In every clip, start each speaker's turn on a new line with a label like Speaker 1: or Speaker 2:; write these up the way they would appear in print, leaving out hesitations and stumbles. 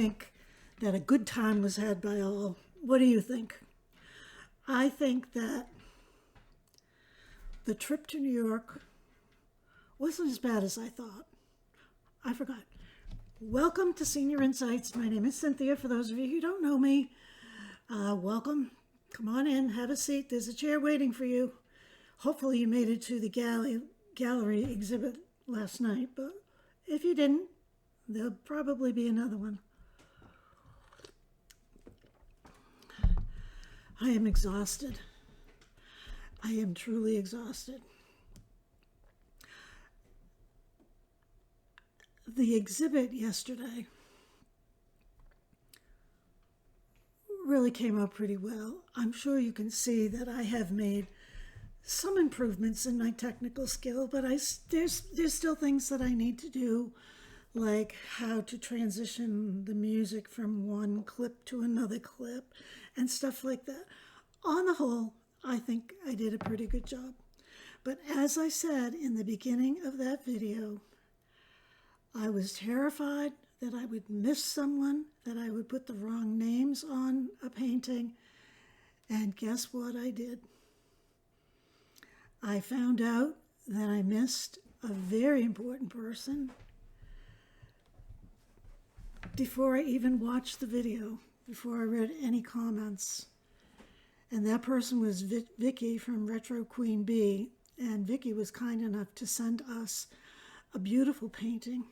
Speaker 1: think that a good time was had by all. What do you think? I think that the trip to New York wasn't as bad as I thought. I forgot. Welcome to Senior Insights. My name is Cynthia. For those of you who don't know me, welcome. Come on in, have a seat. There's a chair waiting for you. Hopefully you made it to the gallery exhibit last night, but if you didn't, there'll probably be another one. I am exhausted. I am truly exhausted. The exhibit yesterday really came out pretty well. I'm sure you can see that I have made some improvements in my technical skill, but there's still things that I need to do, like how to transition the music from one clip to another clip and stuff like that. On the whole, I think I did a pretty good job. But as I said in the beginning of that video, I was terrified that I would miss someone, that I would put the wrong names on a painting, and guess what I did? I found out that I missed a very important person before I even watched the video, before I read any comments. And that person was Vicky from Retro Queen Bee. And Vicky was kind enough to send us a beautiful painting.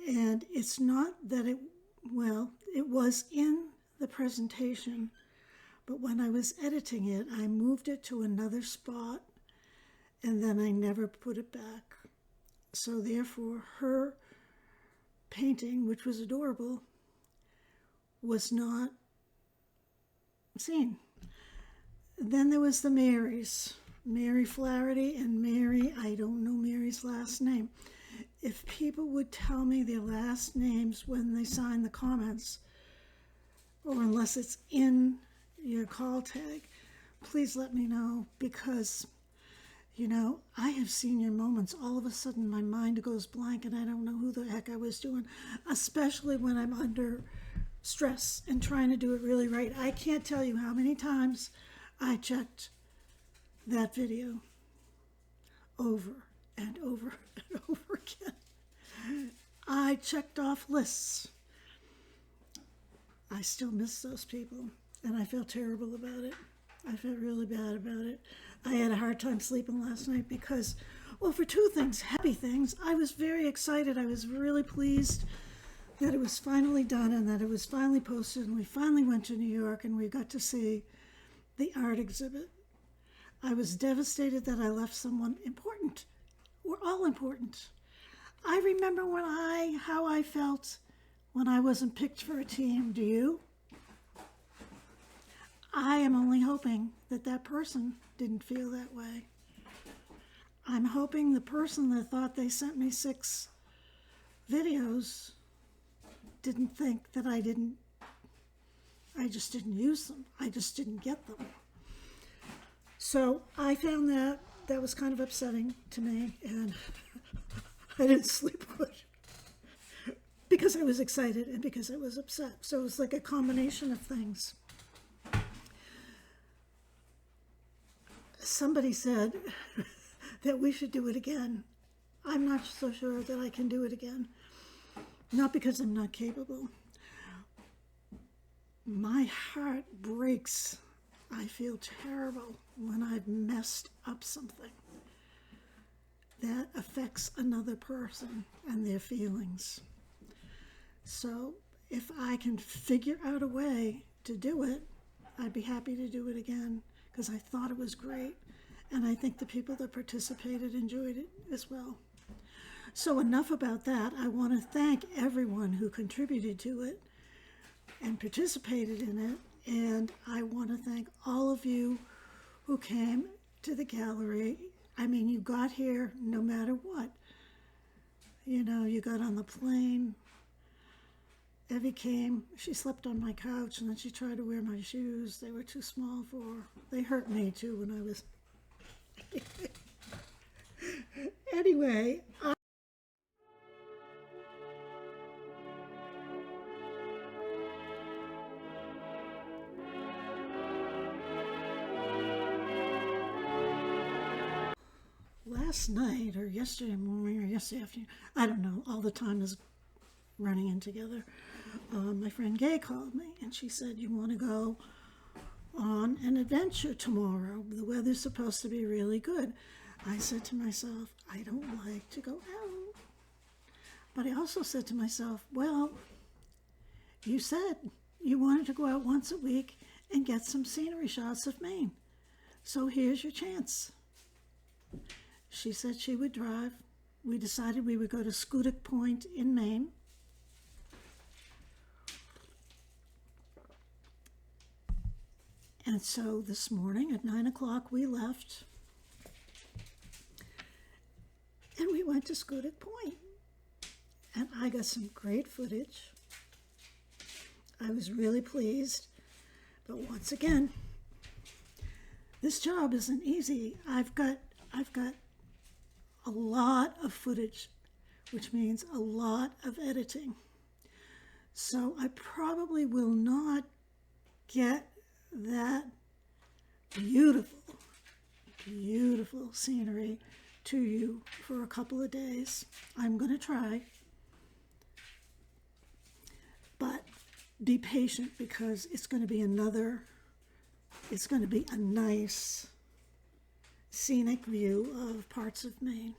Speaker 1: And it's not that it was in the presentation, but when I was editing it, I moved it to another spot and then I never put it back. So therefore, her painting, which was adorable, was not seen. Then there was the Marys, Mary Flaherty and Mary, I don't know Mary's last name. If people would tell me their last names when they sign the comments, or unless it's in your call tag, please let me know, because, you know, I have senior moments. All of a sudden my mind goes blank and I don't know who the heck I was doing, especially when I'm under stress and trying to do it really right. I can't tell you how many times I checked that video over and over and over again. I checked off lists. I still miss those people, and I feel terrible about it. I felt really bad about it. I had a hard time sleeping last night because, well, for two things, happy things. I was very excited. I was really pleased that it was finally done and that it was finally posted, and we finally went to New York and we got to see the art exhibit. I was devastated that I left someone important. We're all important. I remember how I felt when I wasn't picked for a team. Do you? I am only hoping that that person didn't feel that way. I'm hoping the person that thought they sent me 6 videos didn't think that I just didn't use them. I just didn't get them. So I found that was kind of upsetting to me, and I didn't sleep good because I was excited and because I was upset. So it was like a combination of things. Somebody said that we should do it again. I'm not so sure that I can do it again. Not because I'm not capable. My heart breaks. I feel terrible when I've messed up something that affects another person and their feelings. So if I can figure out a way to do it, I'd be happy to do it again, because I thought it was great, and I think the people that participated enjoyed it as well. So enough about that. I want to thank everyone who contributed to it and participated in it, and I want to thank all of you who came to the gallery. I mean, you got here no matter what. You know, you got on the plane. Evie came, she slept on my couch, and then she tried to wear my shoes. They were too small for her. They hurt me too when I was... Anyway, last night or yesterday morning or yesterday afternoon, I don't know, all the time is running in together. My friend Gay called me and she said, you want to go on an adventure tomorrow? The weather's supposed to be really good. I said to myself, I don't like to go out. But I also said to myself, well, you said you wanted to go out once a week and get some scenery shots of Maine. So here's your chance. She said she would drive. We decided we would go to Schoodic Point in Maine. And so this morning at 9 o'clock we left. And we went to Schoodic Point. And I got some great footage. I was really pleased. But once again, this job isn't easy. I've got a lot of footage, which means a lot of editing. So I probably will not get that beautiful, beautiful scenery to you for a couple of days. I'm going to try. But be patient because it's going to be a nice scenic view of parts of Maine.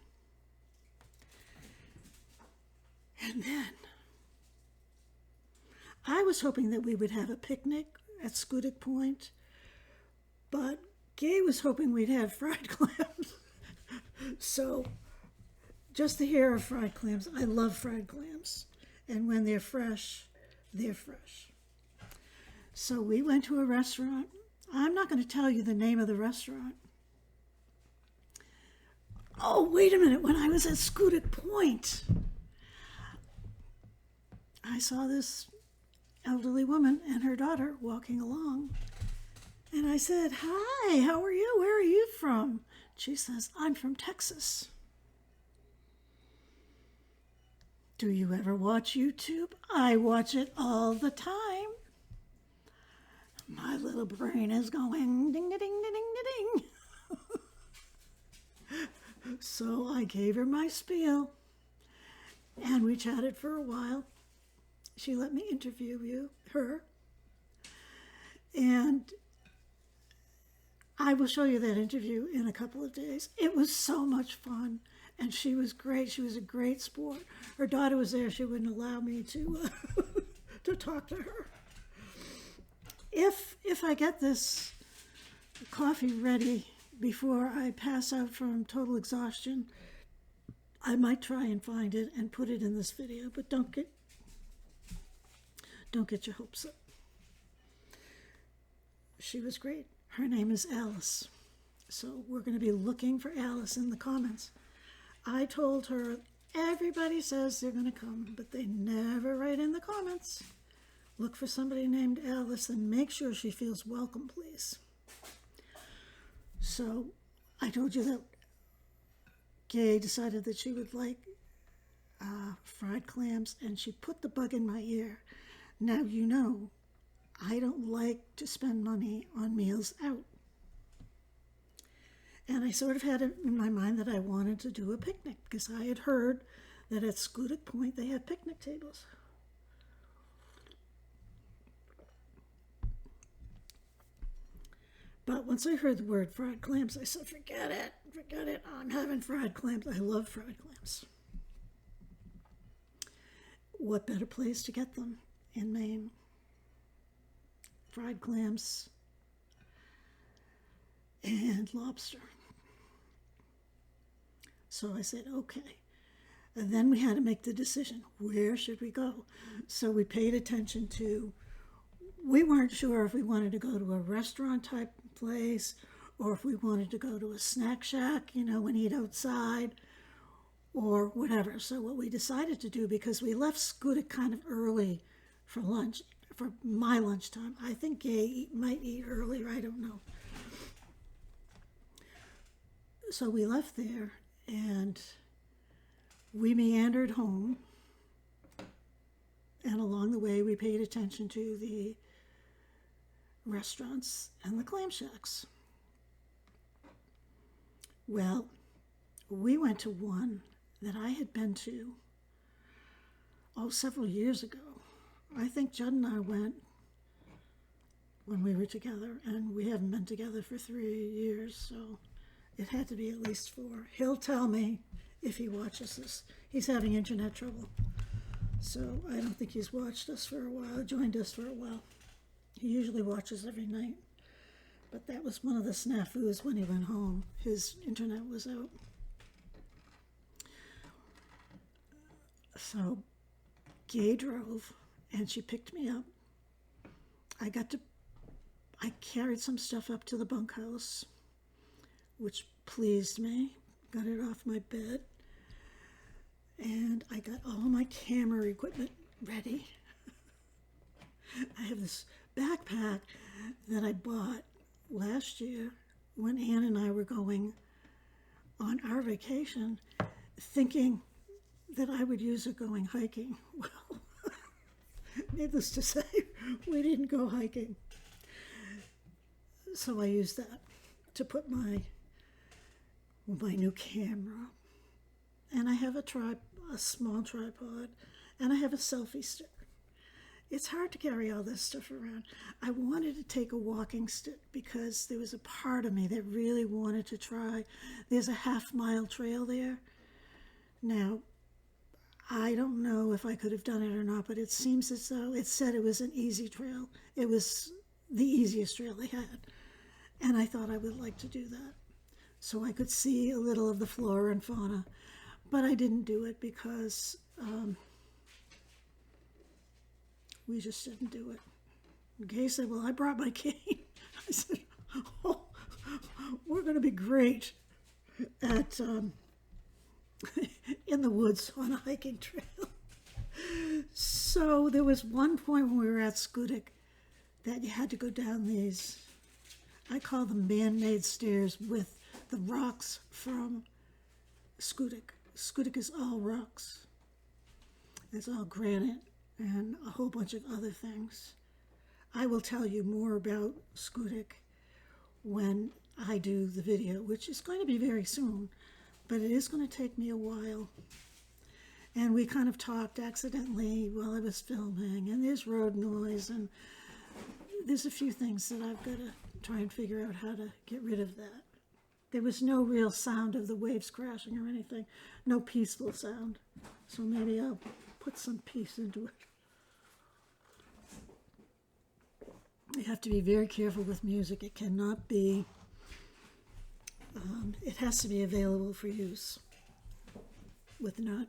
Speaker 1: And then I was hoping that we would have a picnic at Schoodic Point, but Gay was hoping we'd have fried clams. So just the hair of fried clams, I love fried clams. And when they're fresh, they're fresh. So we went to a restaurant. I'm not going to tell you the name of the restaurant. Oh, wait a minute. When I was at Schoodic Point, I saw this elderly woman and her daughter walking along. And I said, hi, how are you? Where are you from? She says, I'm from Texas. Do you ever watch YouTube? I watch it all the time. My little brain is going ding, ding, ding, ding, ding, ding. So I gave her my spiel and we chatted for a while. She let me interview her. And I will show you that interview in a couple of days. It was so much fun. And she was great. She was a great sport. Her daughter was there. She wouldn't allow me to to talk to her. If I get this coffee ready before I pass out from total exhaustion, I might try and find it and put it in this video. But don't get your hopes up. She was great. Her name is Alice. So we're going to be looking for Alice in the comments. I told her, everybody says they're going to come, but they never write in the comments. Look for somebody named Alice and make sure she feels welcome, please. So I told you that Gay decided that she would like fried clams, and she put the bug in my ear. Now, you know, I don't like to spend money on meals out. And I sort of had it in my mind that I wanted to do a picnic because I had heard that at Schoodic Point they have picnic tables. But once I heard the word fried clams, I said, forget it, I'm having fried clams. I love fried clams. What better place to get them in Maine? Fried clams and lobster. So I said, okay. And then we had to make the decision, where should we go? So we paid attention to, we weren't sure if we wanted to go to a restaurant type place or if we wanted to go to a snack shack, you know, and eat outside or whatever. So what we decided to do, because we left Scootic kind of early for lunch, for my lunchtime. I think Gay might eat earlier, I don't know. So we left there and we meandered home. And along the way, we paid attention to the restaurants and the clam shacks. Well, we went to one that I had been to, several years ago. I think Judd and I went when we were together, and we haven't been together for 3 years, so it had to be at least 4. He'll tell me if he watches this. He's having internet trouble, so I don't think he's watched us for a while, joined us for a while. He usually watches every night, but that was one of the snafus when he went home. His internet was out. So Gay drove, and she picked me up. I carried some stuff up to the bunkhouse, which pleased me. Got it off my bed, and I got all my camera equipment ready. I have this backpack that I bought last year when Ann and I were going on our vacation, thinking that I would use it going hiking. Well, needless to say, we didn't go hiking. So I used that to put my new camera. And I have a small tripod, and I have a selfie stick. It's hard to carry all this stuff around. I wanted to take a walking stick because there was a part of me that really wanted to try. There's a half-mile trail there. Now, I don't know if I could have done it or not, but it seems as though it said it was an easy trail. It was the easiest trail they had. And I thought I would like to do that, so I could see a little of the flora and fauna. But I didn't do it because we just didn't do it. Gay said, well, I brought my cane. I said, oh, we're going to be great at in the woods on a hiking trail. So there was one point when we were at Scootic that you had to go down these, I call them man-made stairs with the rocks from Schoodic. Schoodic is all rocks. It's all granite and a whole bunch of other things. I will tell you more about Schoodic when I do the video, which is going to be very soon, but it is going to take me a while. And we kind of talked accidentally while I was filming, and there's road noise, and there's a few things that I've got to try and figure out how to get rid of that. There was no real sound of the waves crashing or anything, no peaceful sound. So maybe I'll put some peace into it. You have to be very careful with music. It cannot be, it has to be available for use with not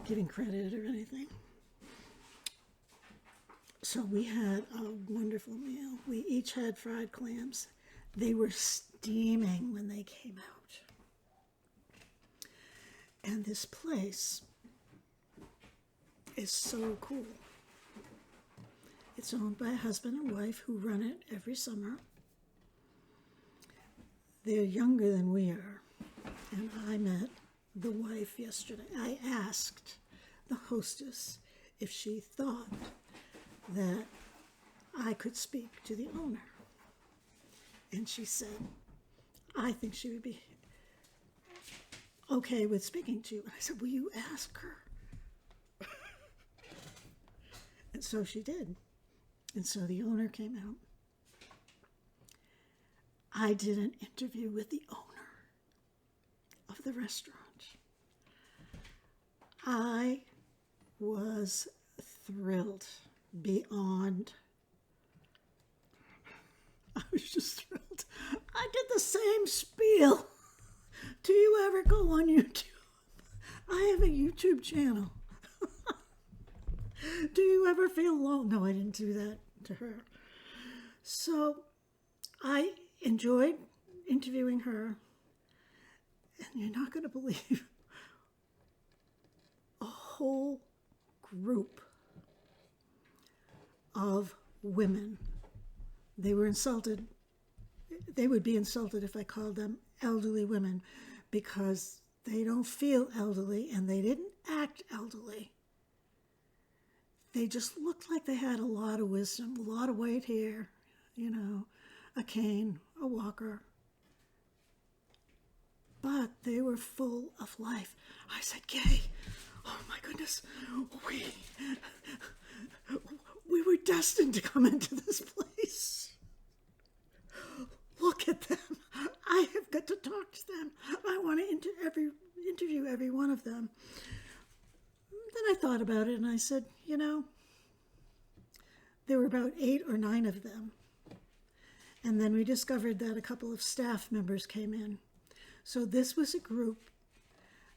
Speaker 1: giving credit or anything. So we had a wonderful meal. We each had fried clams. They were steaming when they came out. And this place is so cool. It's owned by a husband and wife who run it every summer. They're younger than we are. And I met the wife yesterday. I asked the hostess if she thought that I could speak to the owner. And she said, I think she would be okay with speaking to you. And I said, will you ask her? And so she did. And so the owner came out. I did an interview with the owner of the restaurant. I was thrilled beyond. I was just thrilled. I did the same spiel. Do you ever go on YouTube? I have a YouTube channel. Do you ever feel alone? No, I didn't do that to her. So I enjoyed interviewing her, and you're not going to believe a whole group of women. They were insulted. They would be insulted if I called them elderly women because they don't feel elderly and they didn't act elderly. They just looked like they had a lot of wisdom, a lot of white hair, you know, a cane, a walker. but they were full of life. I said, Kay, oh my goodness, we were destined to come into this place. Look at them. I have got to talk to them. I want to interview every one of them. Then I thought about it and I said, there were about 8 or 9 of them. And then we discovered that a couple of staff members came in. So this was a group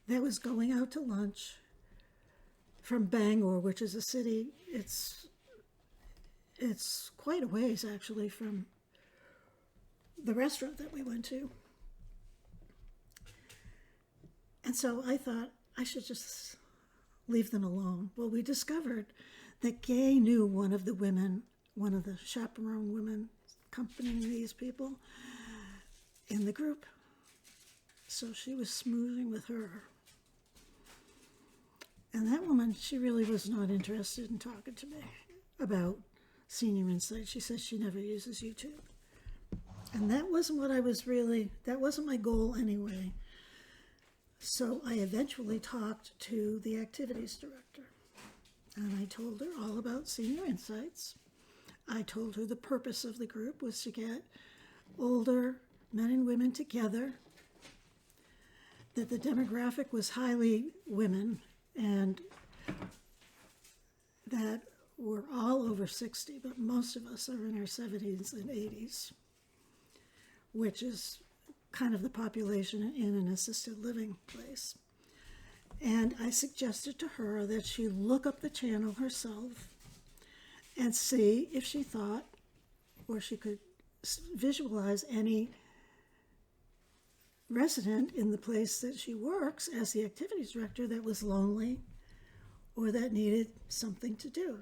Speaker 1: that was going out to lunch from Bangor, which is a city. It's quite a ways, actually, from the restaurant that we went to. And so I thought I should just leave them alone. Well, we discovered that Gay knew one of the women, one of the chaperone women accompanying these people in the group. So she was smoothing with her. And that woman, she really was not interested in talking to me about Senior Insight. She says she never uses YouTube. And that wasn't that wasn't my goal anyway. So I eventually talked to the activities director. And I told her all about Senior Insights. I told her the purpose of the group was to get older men and women together, that the demographic was highly women, and that we're all over 60, but most of us are in our 70s and 80s, which is kind of the population in an assisted living place. And I suggested to her that she look up the channel herself and see if she thought, or she could visualize any resident in the place that she works as the activities director that was lonely or that needed something to do.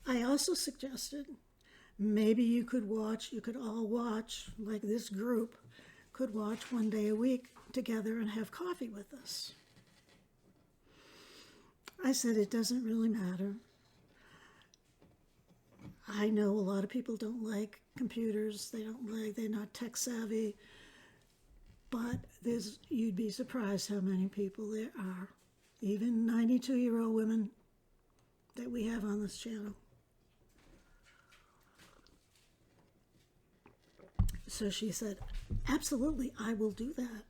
Speaker 1: I also suggested maybe you could all watch, like this group could watch one day a week together and have coffee with us. I said it doesn't really matter. I know a lot of people don't like computers. They're not tech savvy. But you'd be surprised how many people there are, even 92-year-old women that we have on this channel. So she said, absolutely, I will do that.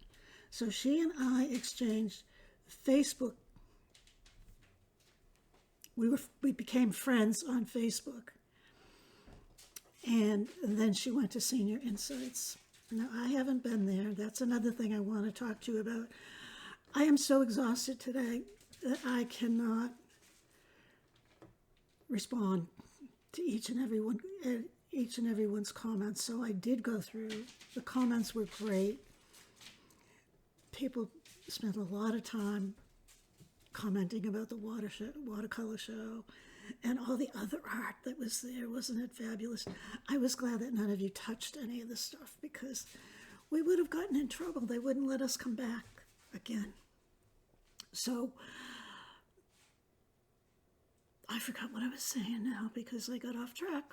Speaker 1: So she and I exchanged Facebook. We became friends on Facebook. And then she went to Senior Insights. Now, I haven't been there. That's another thing I want to talk to you about. I am so exhausted today that I cannot respond to each and everyone's comments. So I did go through. The comments were great. People spent a lot of time commenting about the watercolor show and all the other art that was there. Wasn't it fabulous? I was glad that none of you touched any of this stuff because we would have gotten in trouble. They wouldn't let us come back again. So I forgot what I was saying now because I got off track.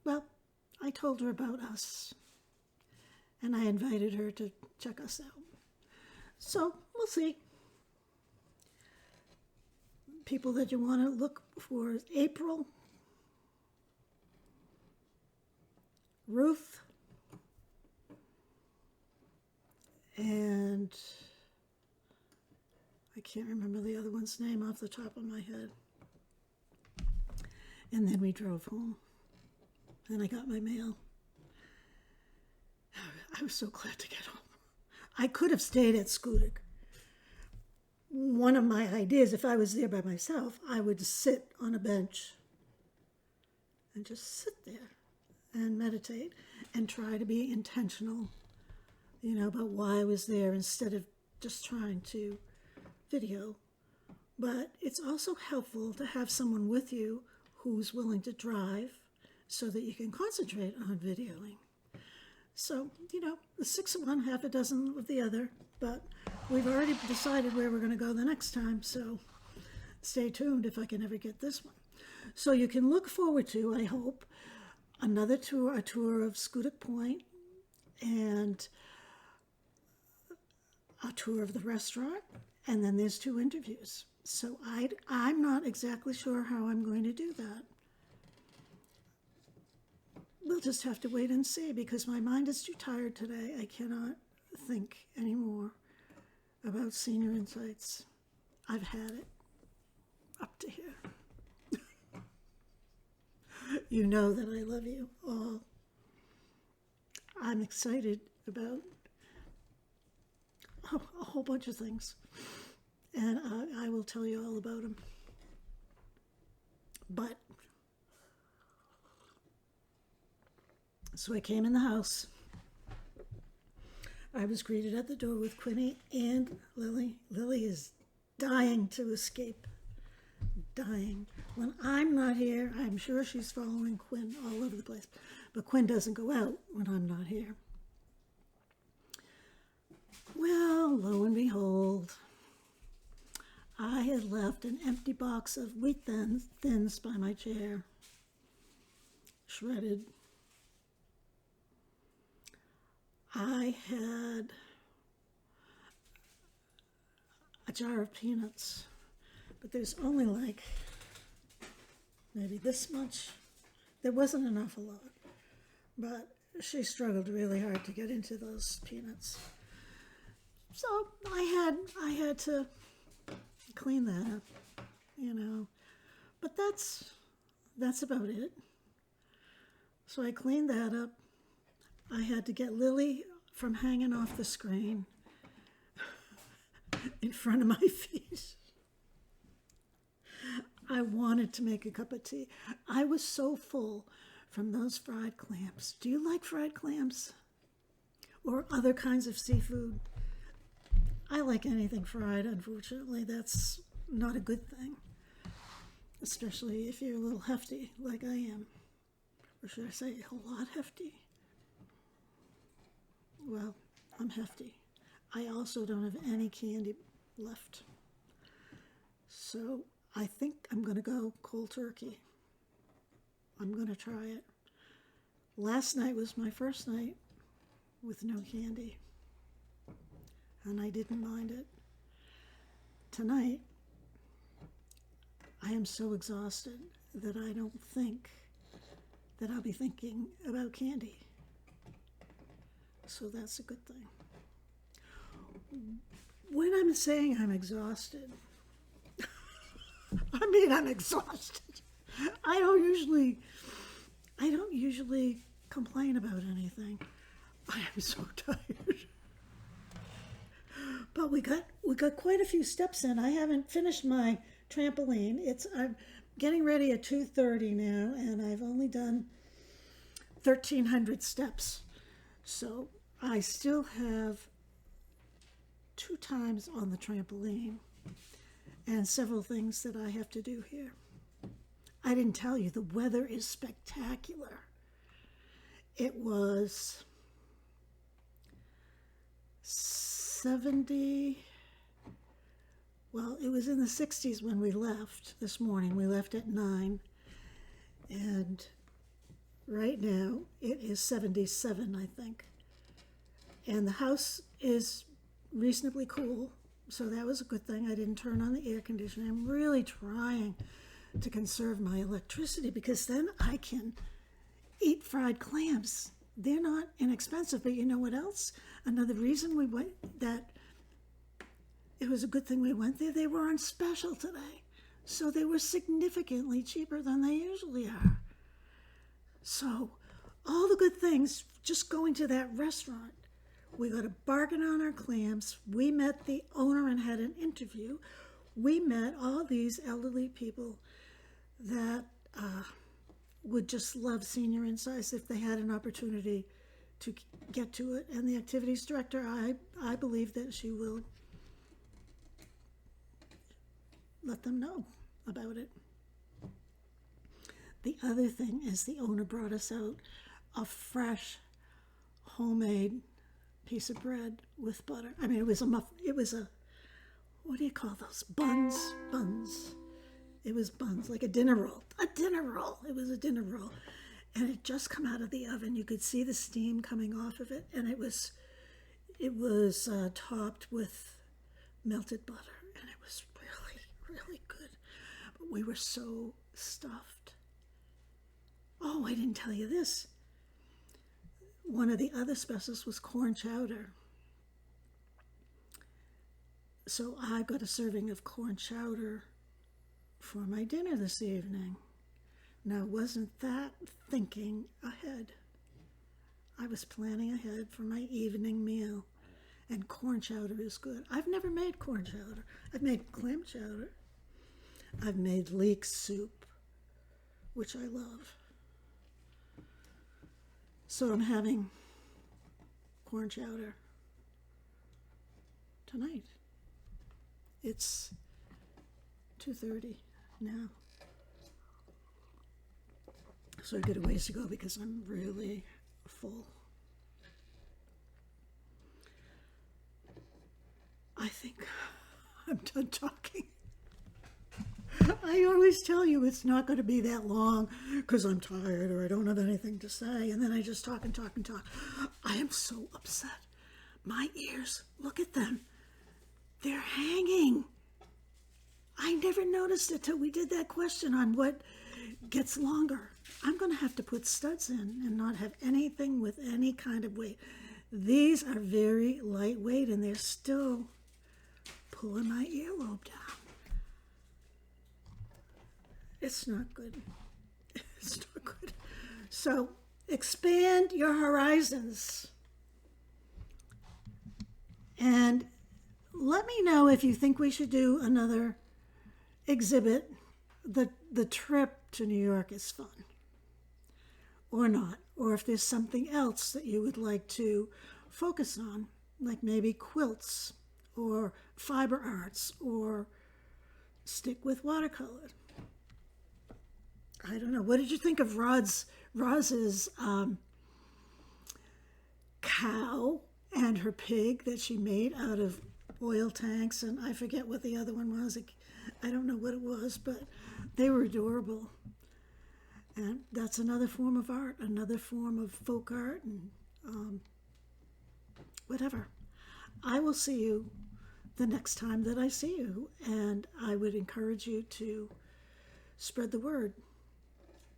Speaker 1: Well, I told her about us and I invited her to check us out. So we'll see. People that you want to look for: April, Ruth, and I can't remember the other one's name off the top of my head. And then we drove home and I got my mail. I was so glad to get home. I could have stayed at Scootic. One of my ideas, if I was there by myself, I would sit on a bench and just sit there and meditate and try to be intentional, about why I was there instead of just trying to video. But it's also helpful to have someone with you who's willing to drive so that you can concentrate on videoing. So, the 6 of one, half a dozen of the other, but we've already decided where we're going to go the next time, so stay tuned if I can ever get this one. So you can look forward to, I hope, another tour, a tour of Schoodic Point, and a tour of the restaurant, and then there's 2 interviews. So I'm not exactly sure how I'm going to do that. We'll just have to wait and see, because my mind is too tired today. I cannot think anymore about Senior Insights. I've had it up to here. You know that I love you all. I'm excited about a whole bunch of things, and I will tell you all about them. But, so I came in the house. I was greeted at the door with Quinny and Lily. Lily is dying to escape. Dying. When I'm not here, I'm sure she's following Quinn all over the place. But Quinn doesn't go out when I'm not here. Well, lo and behold, I had left an empty box of wheat thins by my chair, shredded. I had a jar of peanuts, but there's only like maybe this much. There wasn't an awful lot, but she struggled really hard to get into those peanuts. So I had to clean that up, you know. But that's about it. So I cleaned that up. I had to get Lily from hanging off the screen in front of my feet. I wanted to make a cup of tea. I was so full from those fried clams. Do you like fried clams? Or other kinds of seafood? I like anything fried, unfortunately. That's not a good thing. Especially if you're a little hefty, like I am. Or should I say a lot hefty? Well, I'm hefty. I also don't have any candy left. So I think I'm going to go cold turkey. I'm going to try it. Last night was my first night with no candy, and I didn't mind it. Tonight, I am so exhausted that I don't think that I'll be thinking about candy. So that's a good thing. When I'm saying I'm exhausted, I mean I'm exhausted. I don't usually complain about anything. I am so tired. But we got quite a few steps in. I haven't finished my trampoline. I'm getting ready at 2:30 now, and I've only done 1,300 steps. So I still have 2 times on the trampoline and several things that I have to do here. I didn't tell you, the weather is spectacular. It was 70, well, it was in the 60s when we left this morning. We left at 9, and right now it is 77, I think. And the house is reasonably cool, so that was a good thing. I didn't turn on the air conditioning. I'm really trying to conserve my electricity, because then I can eat fried clams. They're not inexpensive, but you know what else? Another reason we went, that it was a good thing we went there, they were on special today. So they were significantly cheaper than they usually are. So all the good things, just going to that restaurant. We got a bargain on our clams. We met the owner and had an interview. We met all these elderly people that would just love Senior Insights if they had an opportunity to get to it. And the activities director, I believe that she will let them know about it. The other thing is the owner brought us out a fresh, homemade piece of bread with butter. I mean, it was a what do you call those? Buns. It was buns, like a dinner roll. It was a dinner roll. and it just come out of the oven. You could see the steam coming off of it, and it was topped with melted butter, and it was really, really good. But we were so stuffed. Oh, I didn't tell you this. One of the other specials was corn chowder. So I got a serving of corn chowder for my dinner this evening. Now, wasn't that thinking ahead? I was planning ahead for my evening meal, and corn chowder is good. I've never made corn chowder. I've made clam chowder. I've made leek soup, which I love. So I'm having corn chowder tonight. It's 2:30 now. So I've got a ways to go because I'm really full. I think I'm done talking. I always tell you it's not going to be that long because I'm tired or I don't have anything to say, and then I just talk and talk and talk. I am so upset. My ears, look at them. They're hanging. I never noticed it till we did that question on what gets longer. I'm going to have to put studs in and not have anything with any kind of weight. These are very lightweight, and they're still pulling my earlobe down. It's not good. It's not good. So expand your horizons. And let me know if you think we should do another exhibit. The trip to New York is fun. Or not. Or if there's something else that you would like to focus on, like maybe quilts or fiber arts or stick with watercolor. I don't know. What did you think of Roz's cow and her pig that she made out of oil tanks? And I forget what the other one was. I don't know what it was, but they were adorable. And that's another form of art, another form of folk art, and whatever. I will see you the next time that I see you, and I would encourage you to spread the word,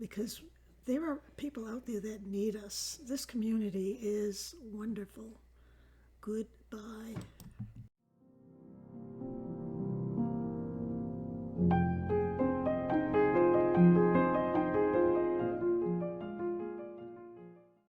Speaker 1: because there are people out there that need us. This community is wonderful. Goodbye.